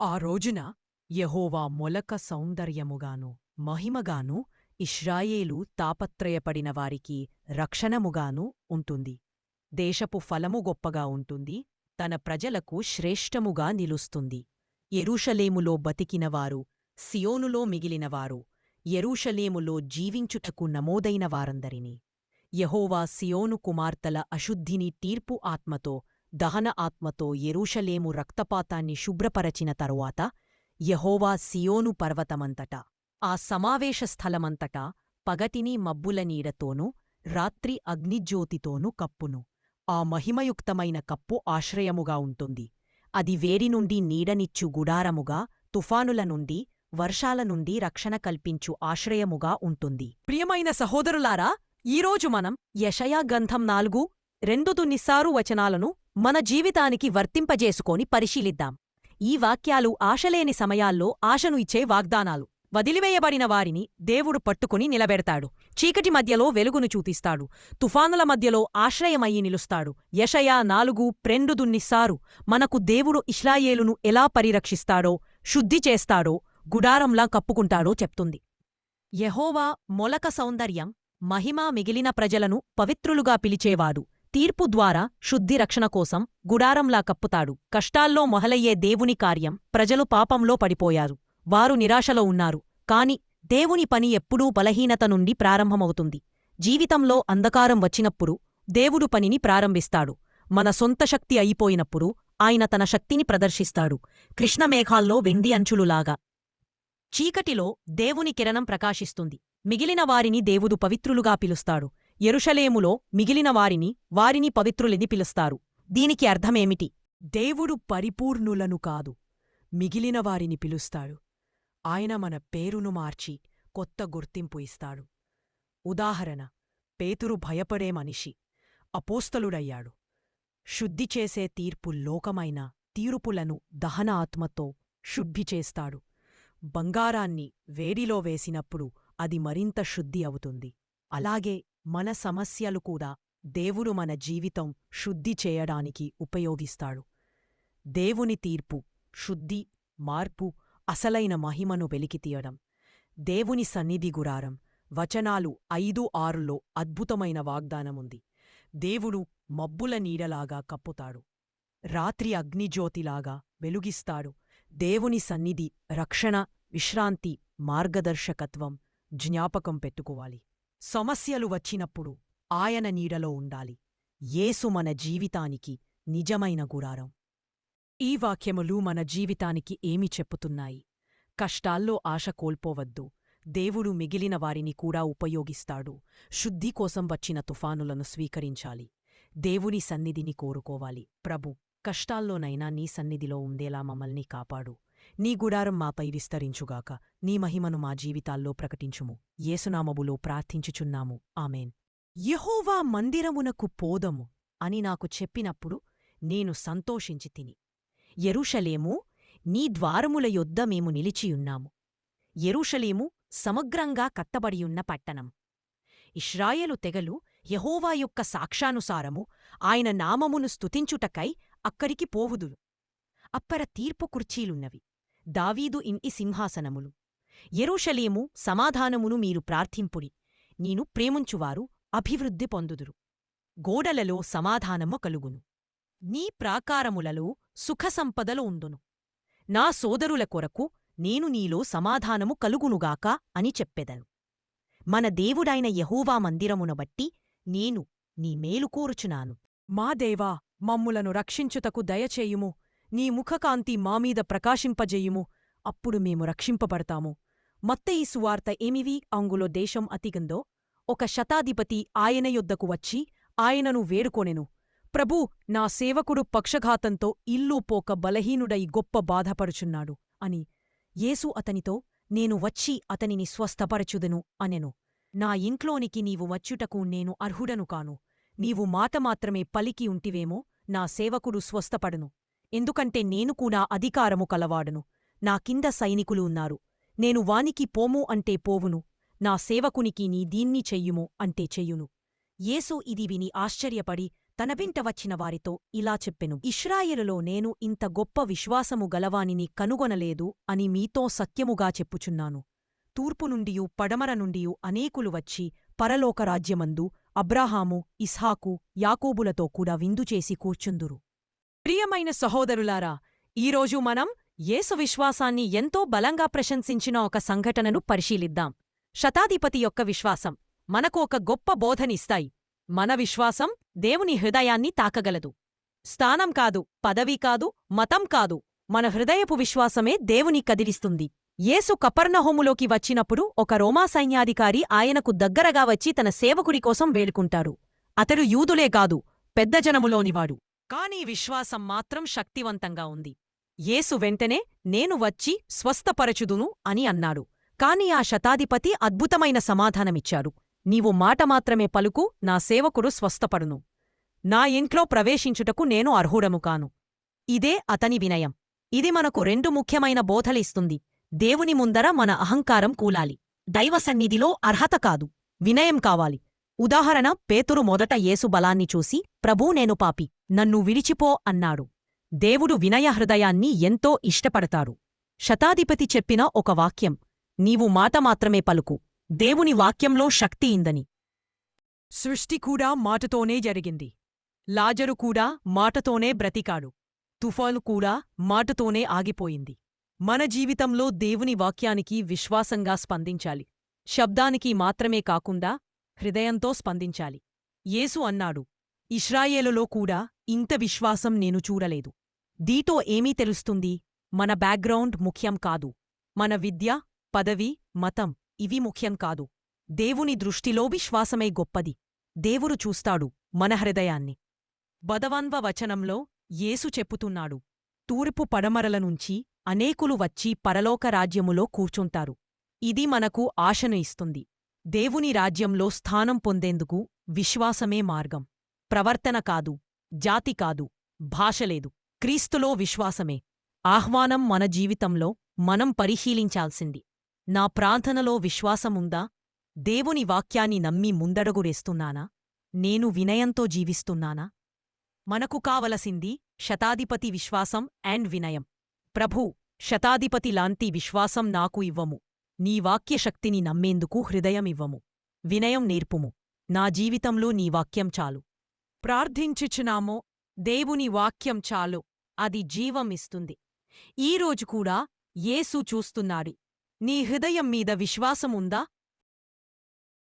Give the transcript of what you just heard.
ఆ రోజున యెహోవా మొలక సౌందర్యముగాను మహిమగాను ఇశ్రాయేలు తాపత్రయపడిన వారికి రక్షణముగాను ఉంటుంది. దేశపు ఫలము గొప్పగా ఉంటుంది, తన ప్రజలకు శ్రేష్టముగా నిలుస్తుంది. యెరూషలేములో బతికినవారు, సియోనులో మిగిలినవారు, యెరూషలేములో జీవించుటకు నమోదైన వారందరినీ యెహోవా సియోను కుమార్తెల అశుద్ధిని తీర్పు ఆత్మతో, దహన ఆత్మతో యెరూషలేము రక్తపాతాన్ని శుభ్రపరచిన తరువాత యెహోవా సియోను పర్వతమంతటా, ఆ సమావేశ స్థలమంతటా పగటిని మబ్బుల నీడతోనూ రాత్రి అగ్నిజ్యోతితోనూ కప్పును. ఆ మహిమయుక్తమైన కప్పు ఆశ్రయముగా ఉంటుంది. అది వేరి నుండి నీడనిచ్చు గుడారముగా, తుఫానుల నుండి, వర్షాల నుండి రక్షణ కల్పించు ఆశ్రయముగా ఉంటుంది. ప్రియమైన సహోదరులారా, ఈరోజు మనం యెషయా గ్రంథం 4:2-6 వచనాలను మన జీవితానికి వర్తింపజేసుకొని పరిశీలిద్దాం. ఈ వాక్యాలు ఆశలేని సమయాల్లో ఆశను ఇచ్చే వాగ్దానాలు. వదిలివేయబడిన వారిని దేవుడు పట్టుకుని నిలబెడతాడు. చీకటి మధ్యలో వెలుగును చూపిస్తాడు. తుఫానుల మధ్యలో ఆశ్రయమయ్యి నిలుస్తాడు. యెషయా 4:2-6 మనకు దేవుడు ఇశ్రాయేలును ఎలా పరిరక్షిస్తాడో, శుద్ధి చేస్తాడో, గుడారంలా కప్పుకుంటాడో చెప్తుంది. యెహోవా మొలక సౌందర్యం, మహిమ మిగిలిన ప్రజలను పవిత్రులుగా పిలిచేవాడు. తీర్పు ద్వారా శుద్ధి రక్షణ కోసం గుడారంలా కప్పుతాడు. కష్టాల్లో మొదలయ్యే దేవుని కార్యం, ప్రజలు పాపంలో పడిపోయారు. వారు నిరాశలో ఉన్నారు. కాని దేవుని పని ఎప్పుడూ బలహీనత నుండి ప్రారంభమవుతుంది. జీవితంలో అంధకారం వచ్చినప్పుడు దేవుడు పనిని ప్రారంభిస్తాడు. మన సొంత శక్తి అయిపోయినప్పుడు ఆయన తన శక్తిని ప్రదర్శిస్తాడు. కృష్ణమేఘాల్లో వెండి అంచులులాగా చీకటిలో దేవుని కిరణం ప్రకాశిస్తుంది. మిగిలిన వారిని దేవుడు పవిత్రులుగా పిలుస్తాడు. యెరూషలేములో మిగిలిన వారిని పవిత్రులని పిలుస్తారు. దీనికి అర్థమేమిటి? దేవుడు పరిపూర్ణులను కాదు, మిగిలిన వారిని పిలుస్తాడు. ఆయన మన పేరును మార్చి కొత్త గుర్తింపు ఇస్తాడు. ఉదాహరణ: పేతురు భయపడే మనిషి అపోస్తలుడయ్యాడు. శుద్ధి చేసే తీర్పు లోకమైన తీర్పులను దహన ఆత్మతో శుద్ధి చేస్తాడు. బంగారాన్ని వేడిలో వేసినప్పుడు అది మరింత శుద్ధి అవుతుంది. అలాగే మన సమస్యలు కూడా దేవుడు మన జీవితం శుద్ధి చేయడానికి ఉపయోగిస్తాడు. దేవుని తీర్పు, శుద్ధి, మార్పు, అసలైన మహిమను వెలికితీయడం. దేవుని సన్నిధి గుడారం. వచనాలు 5-6లో అద్భుతమైన వాగ్దానముంది. దేవుడు మబ్బుల నీడలాగా కప్పుతాడు. రాత్రి అగ్నిజ్యోతిలాగా వెలుగిస్తాడు. దేవుని సన్నిధి రక్షణ, విశ్రాంతి, మార్గదర్శకత్వం. జ్ఞాపకం పెట్టుకోవాలి. సమస్యలు వచ్చినప్పుడు ఆయన నీడలో ఉండాలి. యేసు మన జీవితానికి నిజమైన గుడారం. ఈ వాక్యములు మన జీవితానికి ఏమి చెప్పుతున్నాయి? కష్టాల్లో ఆశ కోల్పోవద్దు. దేవుడు మిగిలిన వారిని కూడా ఉపయోగిస్తాడు. శుద్ధి కోసం వచ్చిన తుఫానులను స్వీకరించాలి. దేవుని సన్నిధిని కోరుకోవాలి. ప్రభు, కష్టాల్లోనైనా నీ సన్నిధిలో ఉండేలా మమ్మల్ని కాపాడు. నీ గుడారం మాపై విస్తరించుగాక. నీ మహిమను మా జీవితాల్లో ప్రకటించుము. యేసునామములో ప్రార్థించుచున్నాము. ఆమేన్. యెహోవా మందిరమునకు పోదము అని నాకు చెప్పినప్పుడు నేను సంతోషించి తిని. యెరూషలేమూ, నీ ద్వారముల యొద్ద మేము నిలిచియున్నాము. యెరూషలేము సమగ్రంగా కట్టబడియున్న పట్టణం. ఇశ్రాయేలు తెగలు యెహోవా యొక్క సాక్షానుసారము ఆయన నామమును స్తుతించుటకై అక్కడికి పోవుదురు. అప్పర తీర్పు కుర్చీలున్నవి, దావీదు ఇంటి సింహాసనములు. యెరూషలేము సమాధానమును మీరు ప్రార్థింపుడి. నేను ప్రేమించువారు అభివృద్ధి పొందుదురు. గోడలలో సమాధానము కలుగును. నీ ప్రాకారములలో సుఖసంపదలు ఉండును. నా సోదరుల కొరకు నేను నీలో సమాధానము కలుగునుగాక అని చెప్పెదను. మన దేవుడైన యెహోవా మందిరమును బట్టి నేను నీ మేలు కోరుచున్నాను. మా దేవా, మమ్ములను రక్షించుటకు దయచేయుము. నీ ముఖకాంతి మామీద ప్రకాశింపజేయుము. అప్పుడు మేము రక్షింపబడతాము. మత్తయి సువార్త 8 దేశం అతిగందో ఒక శతాధిపతి ఆయన యొద్దకు వచ్చి ఆయనను వేడుకొనెను. ప్రభూ, నా సేవకుడు పక్షఘాతంతో ఇల్లు పోక బలహీనుడై గొప్ప బాధపడుచున్నాడు అని. యేసు అతనితో, నేను వచ్చి అతనిని స్వస్థపరచుదును అనెను. నా ఇంట్లోనికి నీవు వచ్చుటకు నేను అర్హుడను కాను. నీవు మాట మాత్రమే పలికి ఉంటివేమో, నా సేవకుడు స్వస్థపడును. ఎందుకంటే నేను కూడా అధికారము కలవాడను. నా కింద సైనికులు ఉన్నారు. నేను వానికి పోము అంటే పోవును. నా సేవకునికి నీ దీన్ని చెయ్యుము అంటే చెయ్యును. యేసు ఇది విని ఆశ్చర్యపడి తన వెంట వచ్చిన వారితో ఇలా చెప్పెను, ఇశ్రాయేలులో నేను ఇంత గొప్ప విశ్వాసము గలవానిని కనుగొనలేదు అని మీతో సత్యముగా చెప్పుచున్నాను. తూర్పు నుండియు పడమర నుండియు అనేకులు వచ్చి పరలోకరాజ్యమందు అబ్రాహాము, ఇస్హాకు, యాకోబులతో కూడా విందుచేసి కూర్చుందురు. ప్రియమైన సహోదరులారా, ఈరోజు మనం యేసు విశ్వాసాన్ని ఎంతో బలంగా ప్రశంసించిన ఒక సంఘటనను పరిశీలిద్దాం. శతాధిపతి యొక్క విశ్వాసం మనకు ఒక గొప్ప బోధనిస్తాయి. మన విశ్వాసం దేవుని హృదయాన్ని తాకగలదు. స్థానం కాదు, పదవి కాదు, మతం కాదు, మన హృదయపు విశ్వాసమే దేవుని కదిలిస్తుంది. యేసు కపర్నహూములోకి వచ్చినప్పుడు ఒక రోమా సైన్యాధికారి ఆయనకు దగ్గరగా వచ్చి తన సేవకుడి కోసం వేడుకుంటాడు. అతడు యూదులే కాదు, పెద్ద జనములోనివాడు. కాని విశ్వాసం మాత్రం శక్తివంతంగా ఉంది. యేసు వెంటనే నేను వచ్చి స్వస్థపరచుదును అని అన్నాడు. కాని ఆ శతాధిపతి అద్భుతమైన సమాధానమిచ్చాడు. నీవు మాట మాత్రమే పలుకు, నా సేవకుడు స్వస్థపడును. నా ఇంట్లో ప్రవేశించుటకు నేను అర్హుడము కాను. ఇదే అతని వినయం. ఇది మనకు రెండు ముఖ్యమైన బోధలిస్తుంది. దేవుని ముందర మన అహంకారం కూలాలి. దైవ సన్నిధిలో అర్హత కాదు, వినయం కావాలి. ఉదాహరణ, పేతురు మొదట యేసు బలాన్ని చూసి, ప్రభూ నేను పాపి, నన్ను విడిచిపో అన్నాడు. దేవుడు వినయ హృదయాన్ని ఎంతో ఇష్టపడతాడు. శతాధిపతి చెప్పిన ఒక వాక్యం, నీవు మాట మాత్రమే పలుకు, దేవుని వాక్యంలో శక్తి ఇందని. సృష్టి కూడా మాటతోనే జరిగింది. లాజరు కూడా మాటతోనే బ్రతికాడు. తుఫాను కూడా మాటతోనే ఆగిపోయింది. మన జీవితంలో దేవుని వాక్యానికి విశ్వాసంగా స్పందించాలి. శబ్దానికి మాత్రమే కాకుండా హృదయంతో స్పందించాలి. యేసు అన్నాడు, ఇశ్రాయేలులో కూడా ఇంత విశ్వాసం నేను చూడలేదు. దీతో ఏమీ తెలుస్తుంది? మన బ్యాక్గ్రౌండ్ ముఖ్యం కాదు. మన విద్య, పదవి, మతం ఇవి ముఖ్యం కాదు. దేవుని దృష్టిలో విశ్వాసమే గొప్పది. దేవుడు చూస్తాడు మన హృదయాన్ని. 12వ వచనంలో యేసు చెప్పుతున్నాడు, తూర్పు పడమరల నుంచి అనేకులు వచ్చి పరలోక రాజ్యములో కూర్చుంటారు. ఇది మనకు ఆశను ఇస్తుంది. దేవుని రాజ్యంలో స్థానం పొందేందుకు విశ్వాసమే మార్గం. ప్రవర్తన కాదు, జాతి కాదు, భాషలేదు, క్రీస్తులో విశ్వాసమే. ఆహ్వానం మన జీవితంలో మనం పరిశీలించాల్సింది. నా ప్రార్థనలో విశ్వాసముందా? దేవుని వాక్యాన్ని నమ్మి ముందడుగురేస్తున్నానా? నేను వినయంతో జీవిస్తున్నానా? మనకు కావలసింది శతాధిపతి విశ్వాసం అండ్ వినయం. ప్రభూ, శతాధిపతి లాంటి విశ్వాసం నాకు ఇవ్వము. నీ వాక్యశక్తిని నమ్మేందుకు హృదయమివ్వము. వినయం నేర్పుము. నా జీవితంలో నీ వాక్యం చాలు. ప్రార్థించుచున్నామో, దేవుని వాక్యం చాలు, అది జీవం ఇస్తుంది. ఈరోజు కూడా యేసు చూస్తున్నాడు. నీ హృదయం మీద విశ్వాసముందా?